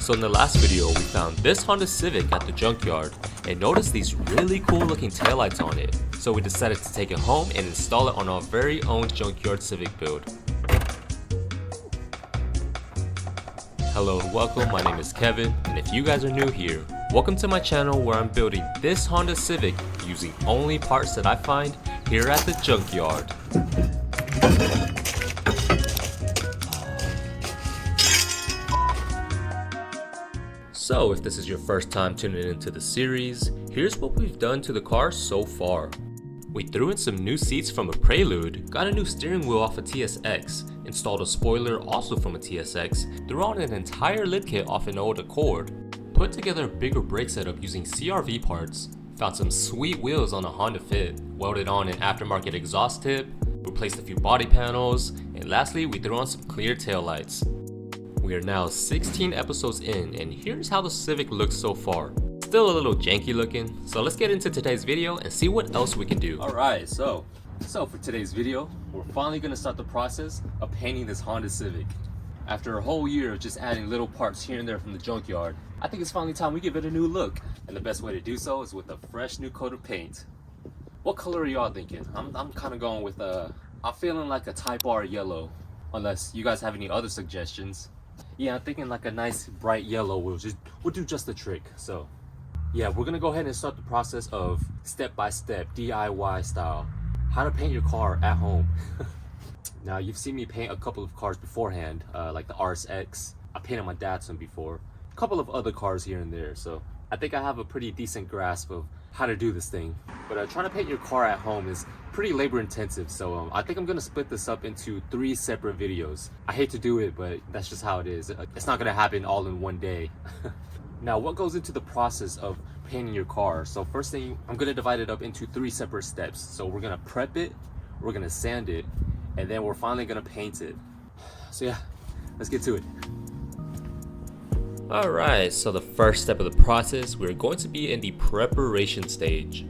So in the last video, we found this Honda Civic at the junkyard and noticed these really cool looking taillights on it. So we decided to take it home and install it on our very own junkyard Civic build. Hello and welcome, my name is Kevin, and if you guys are new here, welcome to my channel where I'm building this Honda Civic using only parts that I find here at the junkyard. So if this is your first time tuning into the series, here's what we've done to the car so far. We threw in some new seats from a Prelude, got a new steering wheel off a TSX, installed a spoiler also from a TSX, threw on an entire lid kit off an old Accord, put together a bigger brake setup using CRV parts, found some sweet wheels on a Honda Fit, welded on an aftermarket exhaust tip, replaced a few body panels, and lastly we threw on some clear taillights. We are now 16 episodes in, and here's how the Civic looks so far. Still a little janky looking, so let's get into today's video and see what else we can do. Alright, so for today's video, we're finally going to start the process of painting this Honda Civic. After a whole year of just adding little parts here and there from the junkyard, I think it's finally time we give it a new look. And the best way to do so is with a fresh new coat of paint. What color are y'all thinking? I'm kind of going with I'm feeling like a Type R yellow, unless you guys have any other suggestions. Yeah, I'm thinking like a nice bright yellow will do just the trick. So yeah, we're gonna go ahead and start the process of step-by-step DIY style, how to paint your car at home. Now you've seen me paint a couple of cars beforehand, like the RSX. I painted my dad's one before, a couple of other cars here and there, so I think I have a pretty decent grasp of how to do this thing. But trying to paint your car at home is pretty labor intensive, so I think I'm gonna split this up into 3 separate videos. I hate to do it, but that's just how it is. It's not gonna happen all in one day. Now, what goes into the process of painting your car? So first thing, I'm gonna divide it up into 3 separate steps. So we're gonna prep it, we're gonna sand it, and then we're finally gonna paint it. So yeah, let's get to it. Alright, so the first step of the process, we're going to be in the preparation stage.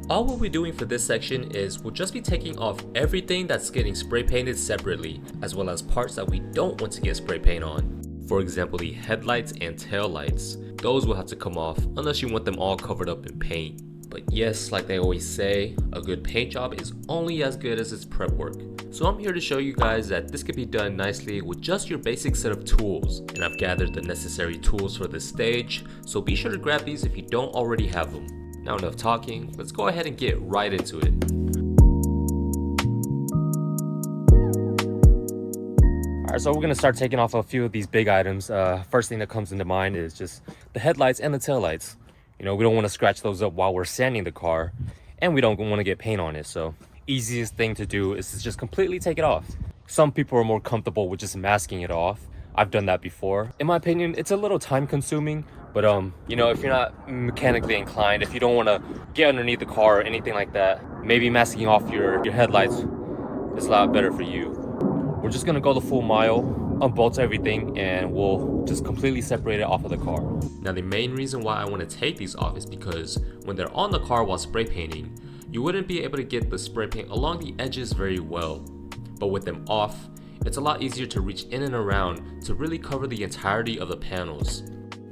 All we'll be doing for this section is we'll just be taking off everything that's getting spray painted separately, as well as parts that we don't want to get spray paint on. For example, the headlights and tail lights. Those will have to come off unless you want them all covered up in paint. But yes, like they always say, a good paint job is only as good as its prep work. So I'm here to show you guys that this can be done nicely with just your basic set of tools. And I've gathered the necessary tools for this stage, so be sure to grab these if you don't already have them. Now enough talking, let's go ahead and get right into it. Alright, so we're going to start taking off a few of these big items. First thing that comes into mind is just the headlights and the taillights. You know, we don't want to scratch those up while we're sanding the car, and we don't want to get paint on it, so easiest thing to do is to just completely take it off. Some people are more comfortable with just masking it off. I've done that before. In my opinion, it's a little time consuming, but you know, if you're not mechanically inclined, if you don't want to get underneath the car or anything like that, maybe masking off your headlights is a lot better for you. We're just gonna go the full mile, unbolt everything, and we'll just completely separate it off of the car. Now the main reason why I want to take these off is because when they're on the car while spray painting, you wouldn't be able to get the spray paint along the edges very well. But with them off, it's a lot easier to reach in and around to really cover the entirety of the panels.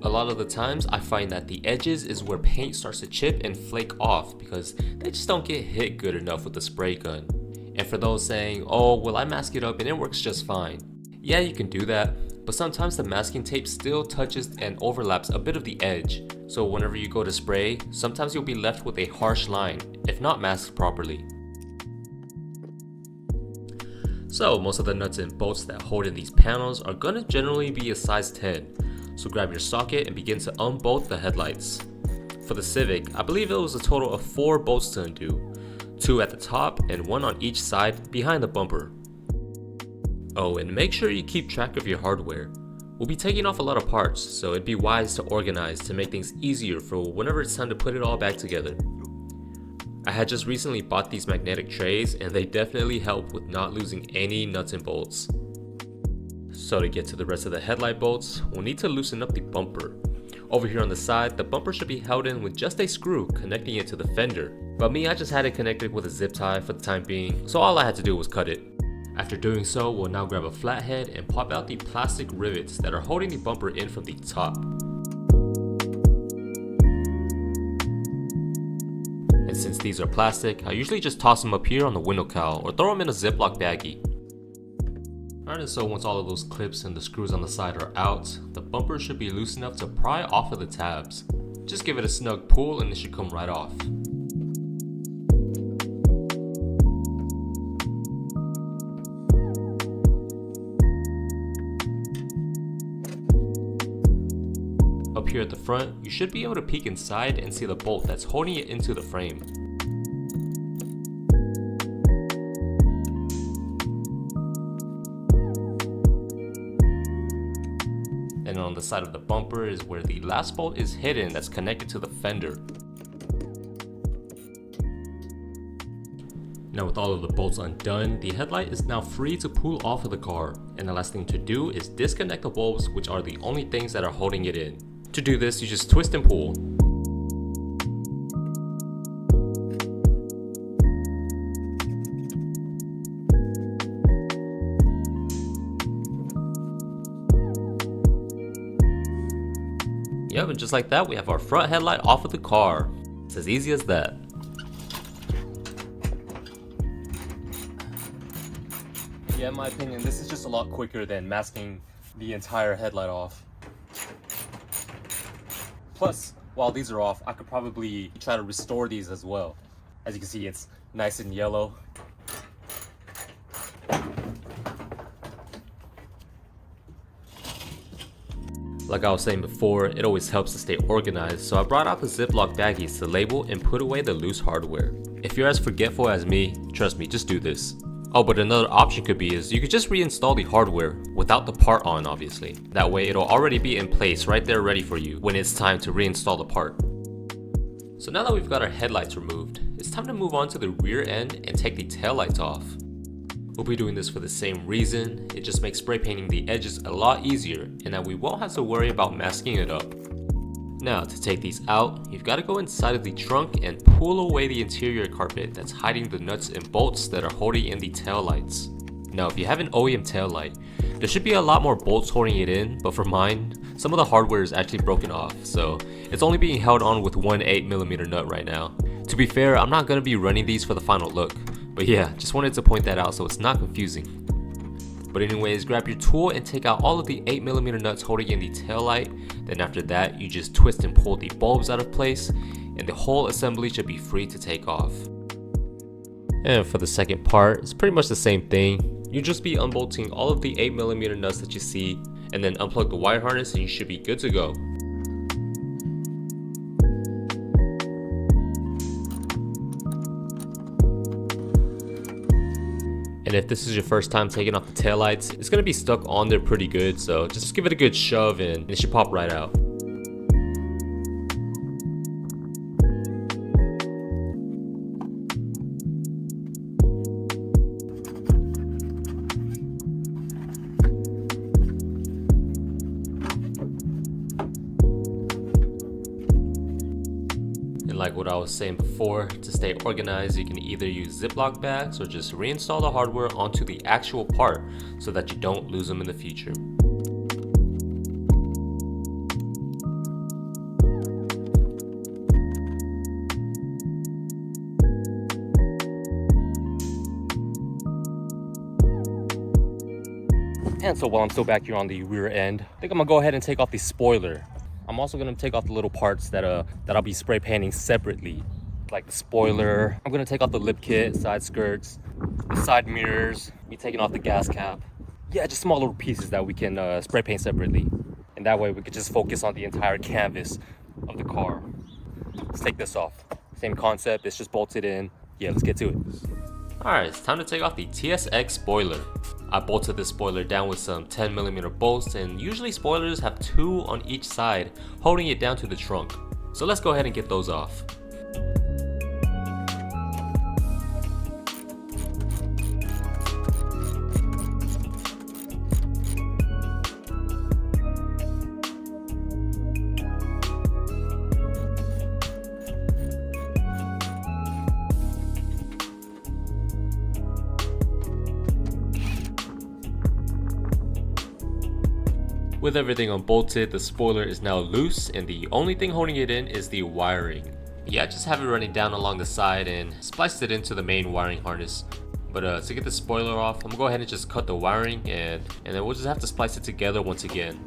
A lot of the times I find that the edges is where paint starts to chip and flake off because they just don't get hit good enough with the spray gun. And for those saying, oh, well, I mask it up and it works just fine. Yeah, you can do that, but sometimes the masking tape still touches and overlaps a bit of the edge. So whenever you go to spray, sometimes you'll be left with a harsh line, if not masked properly. So most of the nuts and bolts that hold in these panels are gonna generally be a size 10. So grab your socket and begin to unbolt the headlights. For the Civic, I believe it was a total of 4 bolts to undo. 2 at the top and 1 on each side behind the bumper. Oh, and make sure you keep track of your hardware. We'll be taking off a lot of parts, so it'd be wise to organize to make things easier for whenever it's time to put it all back together. I had just recently bought these magnetic trays and they definitely help with not losing any nuts and bolts. So to get to the rest of the headlight bolts, we'll need to loosen up the bumper. Over here on the side, the bumper should be held in with just a screw connecting it to the fender. But me, I just had it connected with a zip tie for the time being, so all I had to do was cut it. After doing so, we'll now grab a flathead and pop out the plastic rivets that are holding the bumper in from the top. And since these are plastic, I usually just toss them up here on the window cowl or throw them in a Ziploc baggie. Alright, so once all of those clips and the screws on the side are out, the bumper should be loose enough to pry off of the tabs. Just give it a snug pull and it should come right off. Up here at the front, you should be able to peek inside and see the bolt that's holding it into the frame. And on the side of the bumper is where the last bolt is hidden that's connected to the fender. Now with all of the bolts undone, the headlight is now free to pull off of the car, and the last thing to do is disconnect the bulbs, which are the only things that are holding it in. To do this, you just twist and pull. Yep, and just like that, we have our front headlight off of the car. It's as easy as that. Yeah, in my opinion, this is just a lot quicker than masking the entire headlight off. Plus, while these are off, I could probably try to restore these as well. As you can see, it's nice and yellow. Like I was saying before, it always helps to stay organized, so I brought out the Ziploc baggies to label and put away the loose hardware. If you're as forgetful as me, trust me, just do this. Oh, but another option could be is you could just reinstall the hardware without the part on, obviously. That way it'll already be in place right there ready for you when it's time to reinstall the part. So now that we've got our headlights removed, it's time to move on to the rear end and take the taillights off. We'll be doing this for the same reason, it just makes spray painting the edges a lot easier and that we won't have to worry about masking it up. Now to take these out, you've got to go inside of the trunk and pull away the interior carpet that's hiding the nuts and bolts that are holding in the taillights. Now if you have an OEM taillight, there should be a lot more bolts holding it in, but for mine, some of the hardware is actually broken off, so it's only being held on with one 8mm nut right now. To be fair, I'm not going to be running these for the final look, but yeah, just wanted to point that out so it's not confusing. But anyways, grab your tool and take out all of the 8mm nuts holding in the taillight. Then after that, you just twist and pull the bulbs out of place and the whole assembly should be free to take off. And for the second part, it's pretty much the same thing. You just be unbolting all of the 8mm nuts that you see and then unplug the wire harness and you should be good to go. And if this is your first time taking off the taillights, it's going to be stuck on there pretty good, so just give it a good shove and it should pop right out. And like what I was saying before, to stay organized, you can either use Ziploc bags or just reinstall the hardware onto the actual part so that you don't lose them in the future. And so while I'm still back here on the rear end, I think I'm gonna go ahead and take off the spoiler. I'm also gonna take off the little parts that I'll be spray painting separately, like the spoiler. I'm gonna take off the lip kit, side skirts, the side mirrors, be taking off the gas cap. Yeah, just small little pieces that we can spray paint separately. And that way we could just focus on the entire canvas of the car. Let's take this off. Same concept, it's just bolted in. Yeah, let's get to it. Alright, it's time to take off the TSX spoiler. I bolted this spoiler down with some 10mm bolts, and usually spoilers have 2 on each side holding it down to the trunk. So let's go ahead and get those off. With everything unbolted, the spoiler is now loose and the only thing holding it in is the wiring. Yeah, just have it running down along the side and spliced it into the main wiring harness. But to get the spoiler off, I'm gonna go ahead and just cut the wiring and then we'll just have to splice it together once again.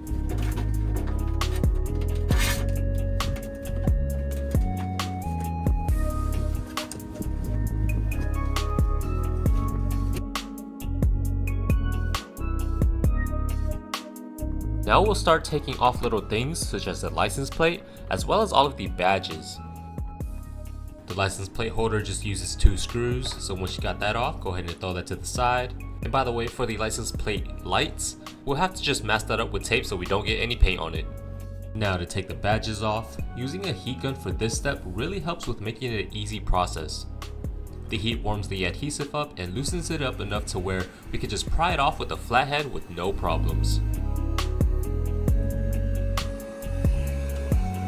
Now we'll start taking off little things such as the license plate as well as all of the badges. The license plate holder just uses 2 screws, so once you got that off, go ahead and throw that to the side. And by the way, for the license plate lights, we'll have to just mask that up with tape so we don't get any paint on it. Now to take the badges off, using a heat gun for this step really helps with making it an easy process. The heat warms the adhesive up and loosens it up enough to where we can just pry it off with a flathead with no problems.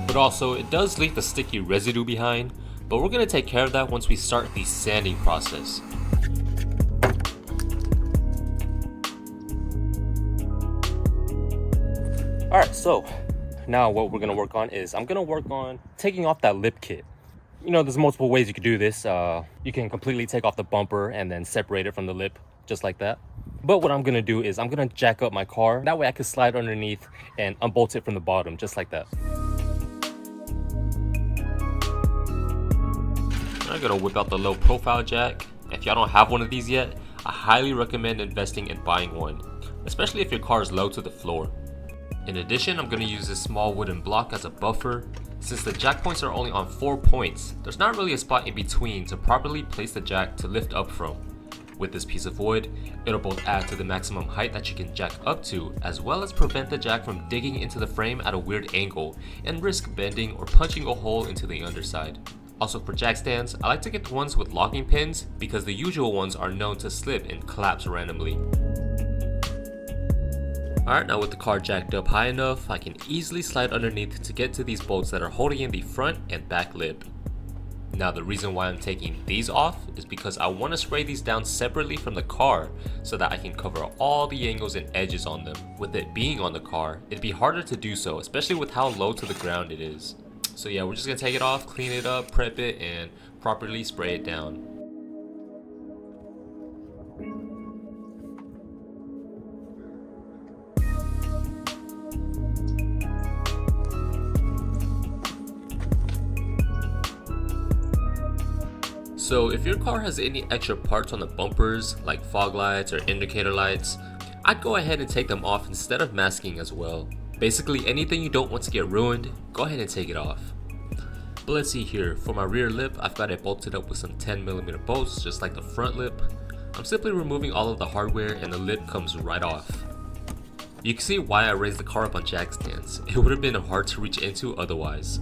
But also, it does leave the sticky residue behind, but we're going to take care of that once we start the sanding process. Alright, so now what we're going to work on is I'm going to work on taking off that lip kit. You know, there's multiple ways you could do this. You can completely take off the bumper and then separate it from the lip, just like that. But what I'm going to do is I'm going to jack up my car. That way I can slide underneath and unbolt it from the bottom, just like that. I'm gonna whip out the low profile jack. If y'all don't have one of these yet, I highly recommend investing in buying one, especially if your car is low to the floor. In addition, I'm gonna use this small wooden block as a buffer. Since the jack points are only on 4 points, there's not really a spot in between to properly place the jack to lift up from. With this piece of wood, it'll both add to the maximum height that you can jack up to, as well as prevent the jack from digging into the frame at a weird angle and risk bending or punching a hole into the underside. Also, for jack stands, I like to get the ones with locking pins because the usual ones are known to slip and collapse randomly. Alright, now with the car jacked up high enough, I can easily slide underneath to get to these bolts that are holding in the front and back lip. Now the reason why I'm taking these off is because I want to spray these down separately from the car so that I can cover all the angles and edges on them. With it being on the car, it'd be harder to do so, especially with how low to the ground it is. So yeah, we're just gonna take it off, clean it up, prep it, and properly spray it down. So if your car has any extra parts on the bumpers, like fog lights or indicator lights, I'd go ahead and take them off instead of masking as well. Basically anything you don't want to get ruined, go ahead and take it off. But let's see here, for my rear lip, I've got it bolted up with some 10mm bolts just like the front lip. I'm simply removing all of the hardware and the lip comes right off. You can see why I raised the car up on jack stands. It would have been hard to reach into otherwise.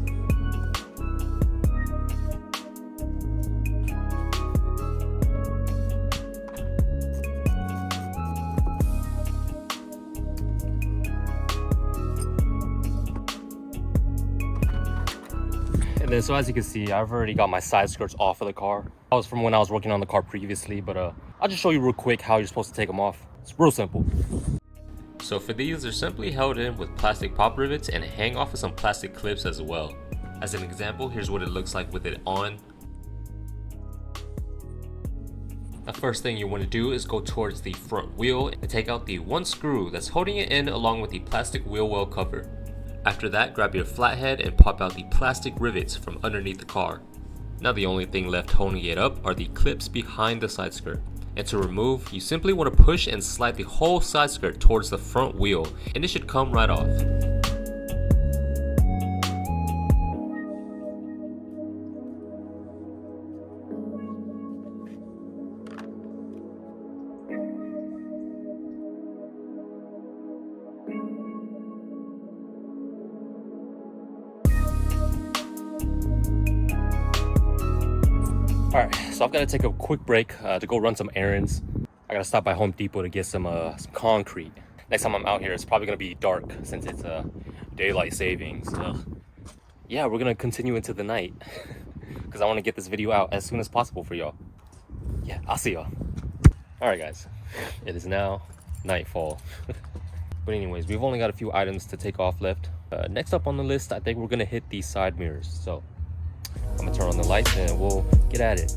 And then, so as you can see, I've already got my side skirts off of the car. That was from when I was working on the car previously, but I'll just show you real quick how you're supposed to take them off. It's real simple. So for these, they're simply held in with plastic pop rivets and hang off with some plastic clips as well. As an example, here's what it looks like with it on. The first thing you want to do is go towards the front wheel and take out the one screw that's holding it in along with the plastic wheel well cover. After that, grab your flathead and pop out the plastic rivets from underneath the car. Now the only thing left holding it up are the clips behind the side skirt. And to remove, you simply want to push and slide the whole side skirt towards the front wheel and it should come right off. Alright, so I've got to take a quick break to go run some errands. I got to stop by Home Depot to get some concrete. Next time I'm out here, it's probably going to be dark since it's daylight savings. Yeah, we're going to continue into the night because I want to get this video out as soon as possible for y'all. Yeah, I'll see y'all. Alright guys, it is now nightfall. But anyways, we've only got a few items to take off left. Next up on the list, I think we're gonna hit these side mirrors. So I'm gonna turn on the lights and we'll get at it.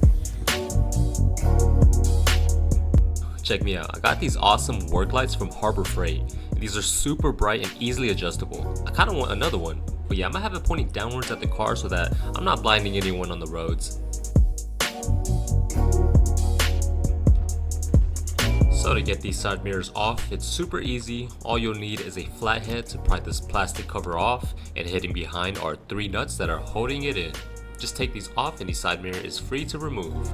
Check me out, I got these awesome work lights from Harbor Freight. These are super bright and easily adjustable. I kind of want another one, but yeah, I'm gonna have it pointing downwards at the car so that I'm not blinding anyone on the roads. So to get these side mirrors off, it's super easy. All you'll need is a flathead to pry this plastic cover off, and hidden behind are 3 nuts that are holding it in. Just take these off and the side mirror is free to remove.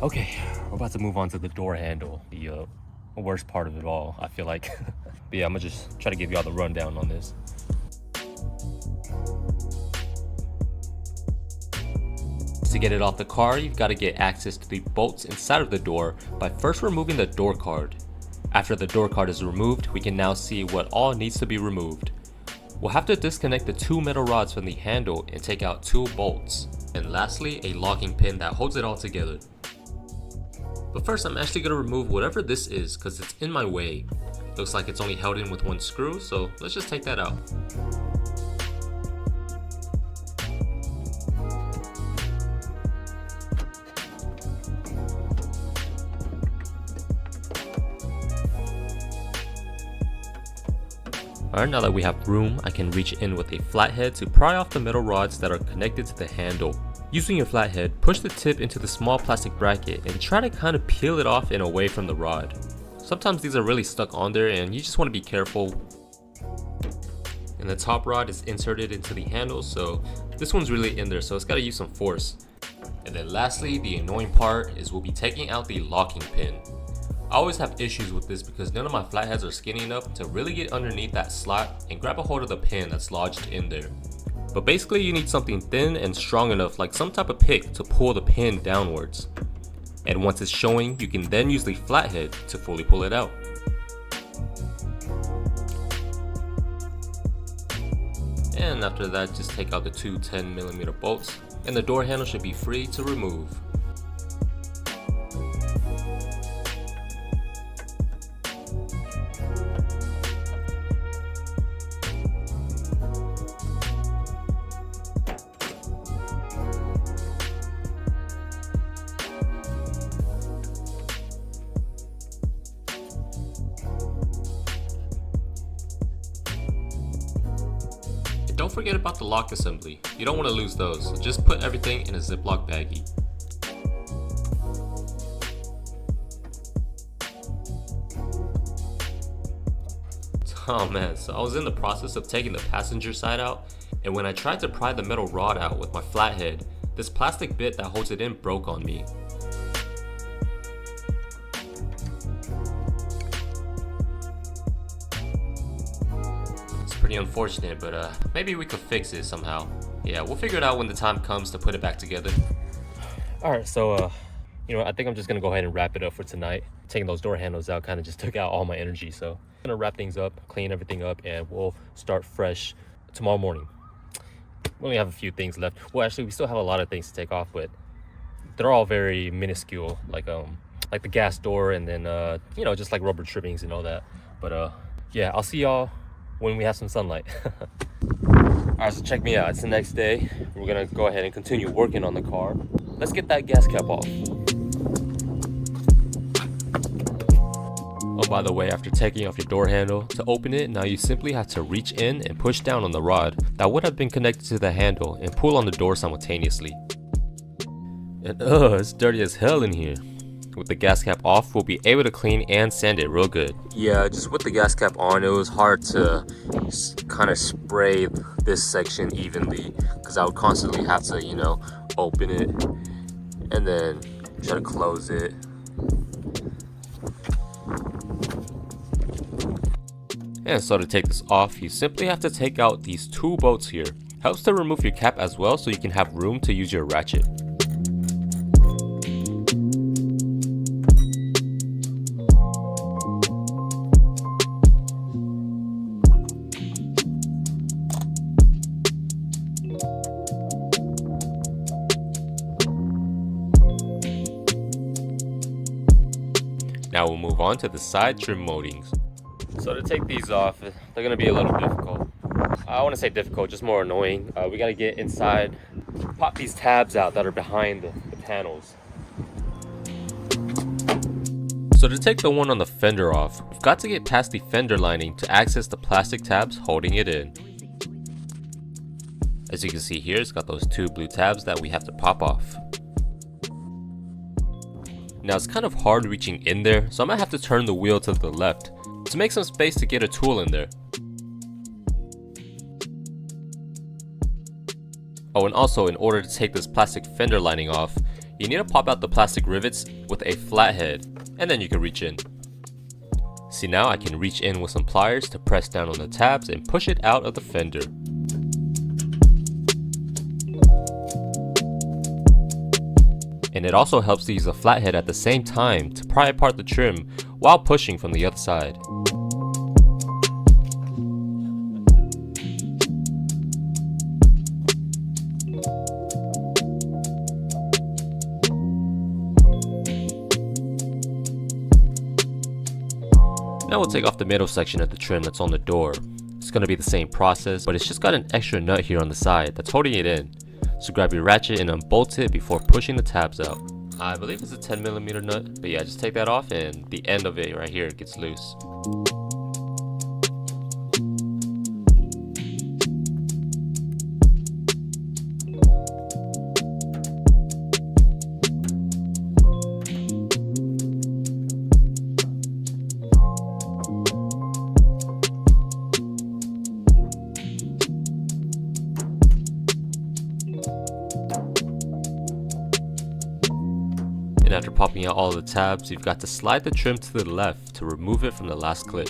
Okay, we're about to move on to the door handle, the worst part of it all, I feel like. But yeah, I'm gonna just try to give y'all the rundown on this. To get it off the car, you've got to get access to the bolts inside of the door by first removing the door card. After the door card is removed, we can now see what all needs to be removed. We'll have to disconnect the 2 metal rods from the handle and take out 2 bolts. And lastly, a locking pin that holds it all together. But first, I'm actually going to remove whatever this is because it's in my way. Looks like it's only held in with 1 screw, so let's just take that out. Alright, now that we have room, I can reach in with a flathead to pry off the metal rods that are connected to the handle. Using your flathead, push the tip into the small plastic bracket and try to kind of peel it off and away from the rod. Sometimes these are really stuck on there and you just want to be careful. And the top rod is inserted into the handle, so this one's really in there, so it's got to use some force. And then lastly, the annoying part is we'll be taking out the locking pin. I always have issues with this because none of my flatheads are skinny enough to really get underneath that slot and grab a hold of the pin that's lodged in there. But basically you need something thin and strong enough, like some type of pick, to pull the pin downwards. And once it's showing, you can then use the flathead to fully pull it out. And after that, just take out the 2 10mm bolts and the door handle should be free to remove. Don't forget about the lock assembly. You don't want to lose those, so just put everything in a Ziploc baggie. Oh man, so I was in the process of taking the passenger side out, and when I tried to pry the metal rod out with my flathead, this plastic bit that holds it in broke on me. Pretty unfortunate, but maybe we could fix it somehow. Yeah, we'll figure it out when the time comes to put it back together. Alright, so you know, I think I'm just gonna go ahead and wrap it up for tonight. Taking those door handles out kind of just took out all my energy, so I'm gonna wrap things up, clean everything up, and we'll start fresh tomorrow morning. We only have a few things left. Well, actually, we still have a lot of things to take off, but they're all very minuscule, like the gas door, and then you know, just like rubber trimmings and all that. But yeah, I'll see y'all when we have some sunlight. Alright, so check me out. It's the next day. We're gonna go ahead and continue working on the car. Let's get that gas cap off. Oh, by the way, after taking off your door handle, to open it, now you simply have to reach in and push down on the rod that would have been connected to the handle and pull on the door simultaneously. And it's dirty as hell in here. With the gas cap off, we'll be able to clean and sand it real good. Yeah, just with the gas cap on, it was hard to kind of spray this section evenly because I would constantly have to, you know, open it and then try to close it And so to take this off, you simply have to take out these two bolts here. Helps to remove your cap as well so you can have room to use your ratchet. Now we'll move on to the side trim moldings. So to take these off, they're going to be a little difficult. I want to say difficult, just more annoying. We got to get inside, pop these tabs out that are behind the panels. So to take the one on the fender off, we've got to get past the fender lining to access the plastic tabs holding it in. As you can see here, it's got those two blue tabs that we have to pop off. Now it's kind of hard reaching in there, so I might have to turn the wheel to the left to make some space to get a tool in there. Oh, and also in order to take this plastic fender lining off, you need to pop out the plastic rivets with a flathead, and then you can reach in. See, now I can reach in with some pliers to press down on the tabs and push it out of the fender. And it also helps to use a flathead at the same time to pry apart the trim while pushing from the other side. Now we'll take off the middle section of the trim that's on the door. It's going to be the same process, but it's just got an extra nut here on the side that's holding it in. So grab your ratchet and unbolt it before pushing the tabs out. I believe it's a 10mm nut, but yeah, just take that off and the end of it right here gets loose. And after popping out all the tabs, you've got to slide the trim to the left to remove it from the last clip.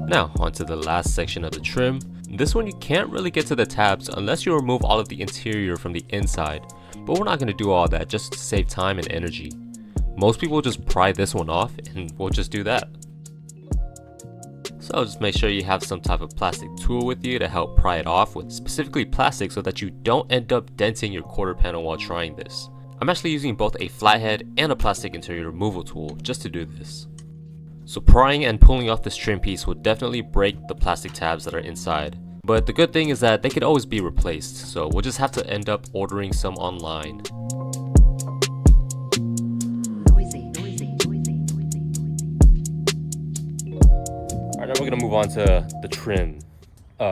Now onto the last section of the trim. This one you can't really get to the tabs unless you remove all of the interior from the inside, but we're not going to do all that just to save time and energy. Most people just pry this one off and we'll just do that. So just make sure you have some type of plastic tool with you to help pry it off with specifically plastic so that you don't end up denting your quarter panel while trying this. I'm actually using both a flathead and a plastic interior removal tool just to do this. So prying and pulling off this trim piece will definitely break the plastic tabs that are inside. But the good thing is that they could always be replaced, so we'll just have to end up ordering some online. Alright, now we're gonna move on to the trim.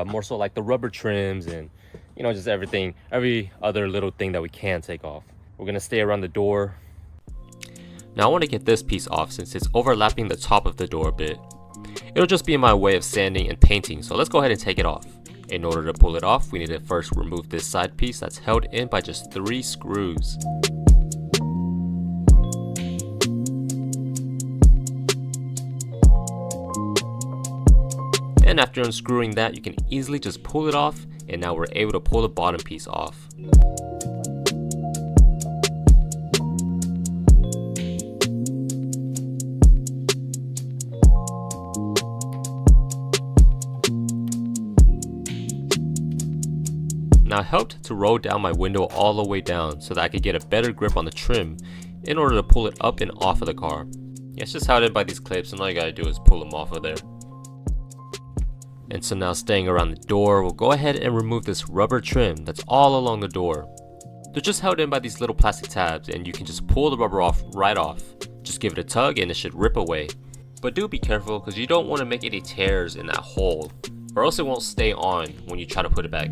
More so like the rubber trims and, you know, just every other little thing that we can take off. We're gonna stay around the door. Now I want to get this piece off since it's overlapping the top of the door a bit. It'll just be my way of sanding and painting, so let's go ahead and take it off. In order to pull it off, we need to first remove this side piece that's held in by just 3 screws. And after unscrewing that, you can easily just pull it off, and now we're able to pull the bottom piece off. Now I helped to roll down my window all the way down so that I could get a better grip on the trim in order to pull it up and off of the car. Yeah, it's just held in by these clips and all you gotta do is pull them off of there. And so now staying around the door, we'll go ahead and remove this rubber trim that's all along the door. They're just held in by these little plastic tabs and you can just pull the rubber off right off. Just give it a tug and it should rip away. But do be careful because you don't want to make any tears in that hole or else it won't stay on when you try to put it back.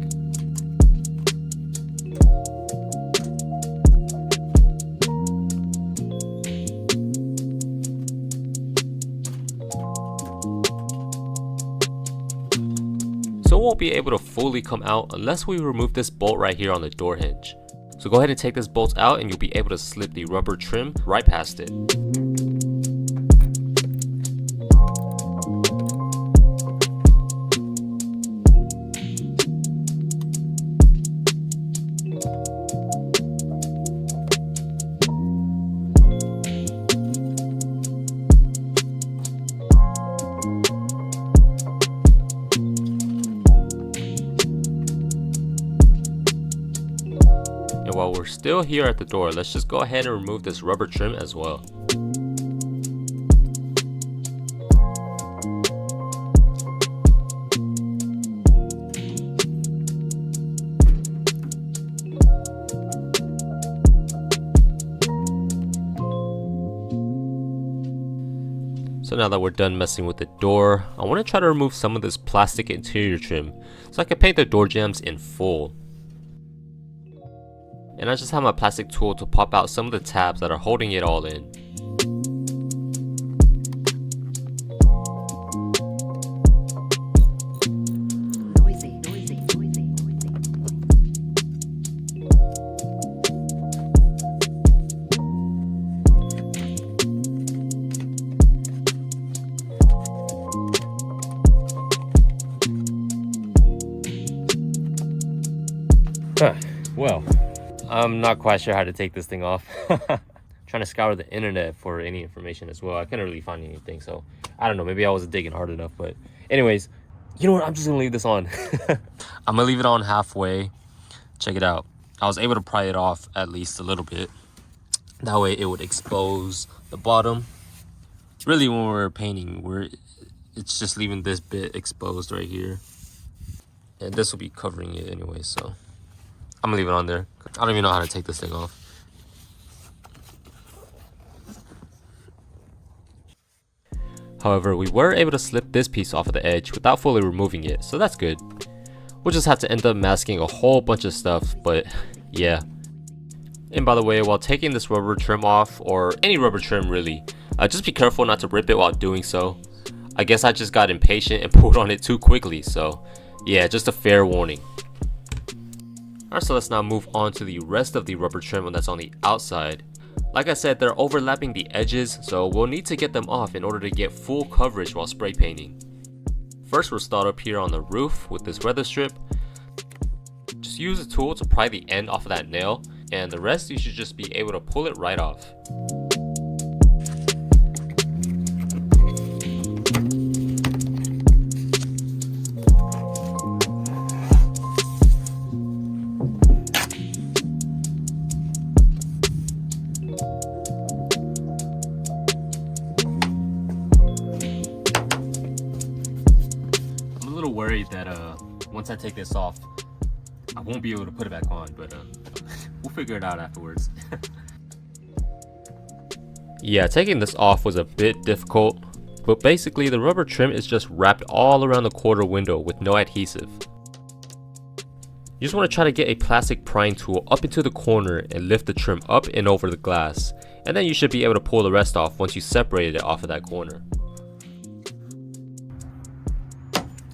So it won't won't be able to fully come out unless we remove this bolt right here on the door hinge. So go ahead and take this bolt out and you'll be able to slip the rubber trim right past it. And while we're still here at the door, let's just go ahead and remove this rubber trim as well. So now that we're done messing with the door, I want to try to remove some of this plastic interior trim so I can paint the door jambs in full. And I just have my plastic tool to pop out some of the tabs that are holding it all in. Well, I'm not quite sure how to take this thing off. Trying to scour the internet for any information as well. I couldn't really find anything, so I don't know, maybe I wasn't digging hard enough. But anyways, you know what, I'm just gonna leave this on. I'm gonna leave it on halfway. Check it out. I was able to pry it off at least a little bit. That way it would expose the bottom. Really, when we're painting, it's just leaving this bit exposed right here, and this will be covering it anyway, so I'm gonna leave it on there. I don't even know how to take this thing off. However, we were able to slip this piece off of the edge without fully removing it, so that's good. We'll just have to end up masking a whole bunch of stuff, but yeah. And by the way, while taking this rubber trim off, or any rubber trim really, just be careful not to rip it while doing so. I guess I just got impatient and pulled on it too quickly, so yeah, just a fair warning. Alright, so let's now move on to the rest of the rubber trim that's on the outside. Like I said, they're overlapping the edges, so we'll need to get them off in order to get full coverage while spray painting. First, we'll start up here on the roof with this weather strip. Just use a tool to pry the end off of that nail, and the rest you should just be able to pull it right off. Worried that once I take this off I won't be able to put it back on, but we'll figure it out afterwards. Yeah, taking this off was a bit difficult, but basically the rubber trim is just wrapped all around the quarter window with no adhesive. You just want to try to get a plastic prying tool up into the corner and lift the trim up and over the glass, and then you should be able to pull the rest off once you separated it off of that corner.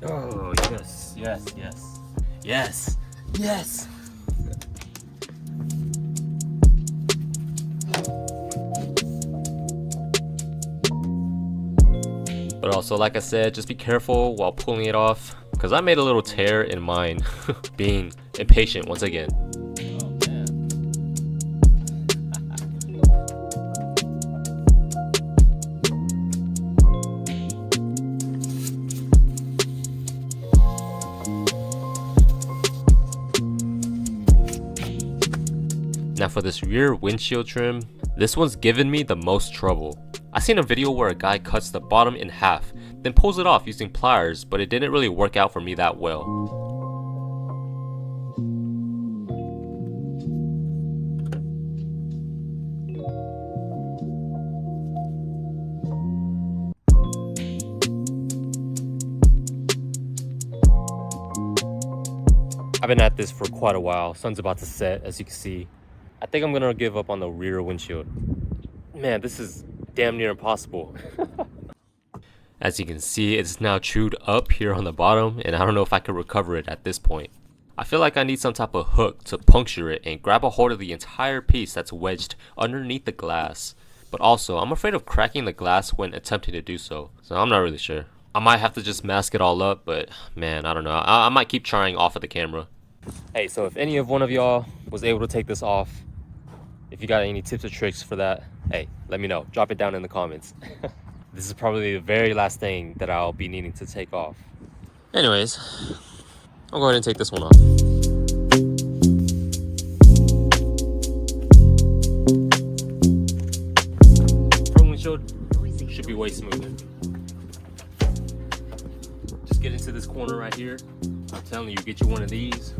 Oh, yes, yes, yes, yes, yes. But also, like I said, just be careful while pulling it off, because I made a little tear in mine, being impatient once again. Now for this rear windshield trim, this one's given me the most trouble. I seen a video where a guy cuts the bottom in half, then pulls it off using pliers, but it didn't really work out for me that well. I've been at this for quite a while. Sun's about to set, as you can see. I think I'm gonna give up on the rear windshield. Man, this is damn near impossible. As you can see, it's now chewed up here on the bottom, and I don't know if I can recover it at this point. I feel like I need some type of hook to puncture it and grab a hold of the entire piece that's wedged underneath the glass. But also, I'm afraid of cracking the glass when attempting to do so, so I'm not really sure. I might have to just mask it all up, but man, I don't know. I might keep trying off of the camera. Hey, so if any of one of y'all was able to take this off, if you got any tips or tricks for that, hey, let me know. Drop it down in the comments. This is probably the very last thing that I'll be needing to take off. Anyways, I'll go ahead and take this one off. Front windshield should be way smoother. Just get into this corner right here. I'm telling you, get you one of these.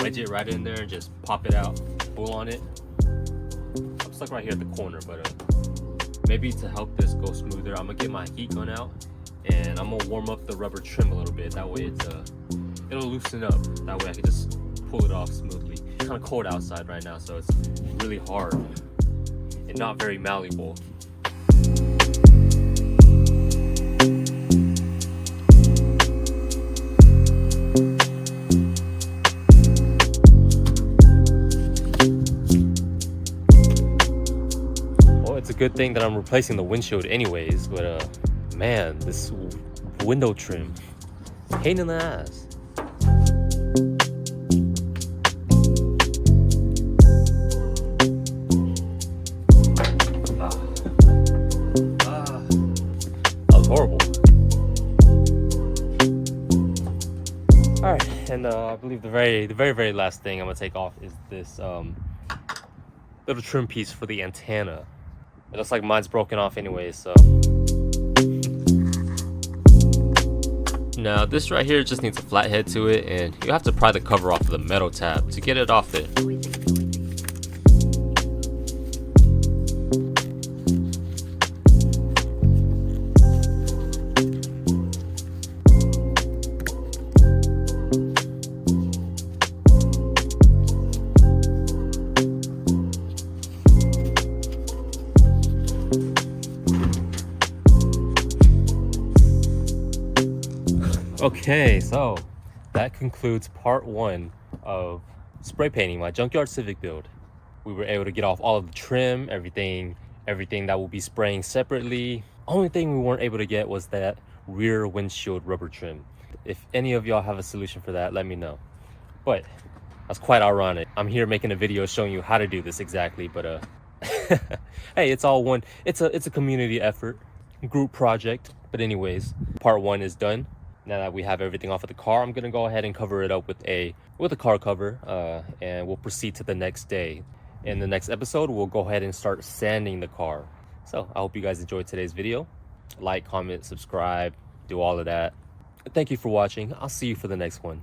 Wedge it right in there and just pop it out. Pull on it. I'm stuck right here at the corner, but maybe to help this go smoother, I'm gonna get my heat gun out and I'm gonna warm up the rubber trim a little bit. That way it'll loosen up. That way I can just pull it off smoothly. It's kind of cold outside right now, so it's really hard and not very malleable. It's a good thing that I'm replacing the windshield anyways, but man, this window trim, pain in the ass. That was horrible. All right, and I believe the very last thing I'm gonna take off is this little trim piece for the antenna. It looks like mine's broken off anyway, so. Now this right here just needs a flat head to it, and you have to pry the cover off of the metal tab to get it off there. Okay, so that concludes part 1 of spray painting my junkyard Civic build. We were able to get off all of the trim, everything that we'll be spraying separately. Only thing we weren't able to get was that rear windshield rubber trim. If any of y'all have a solution for that, let me know. But that's quite ironic. I'm here making a video showing you how to do this exactly, but hey, it's all one. It's a community effort, group project. But anyways, part 1 is done. Now that we have everything off of the car, I'm gonna go ahead and cover it up with a car cover, and we'll proceed to the next day. In the next episode, we'll go ahead and start sanding the car. So I hope you guys enjoyed today's video. Like, comment, subscribe, do all of that. Thank you for watching. I'll see you for the next one.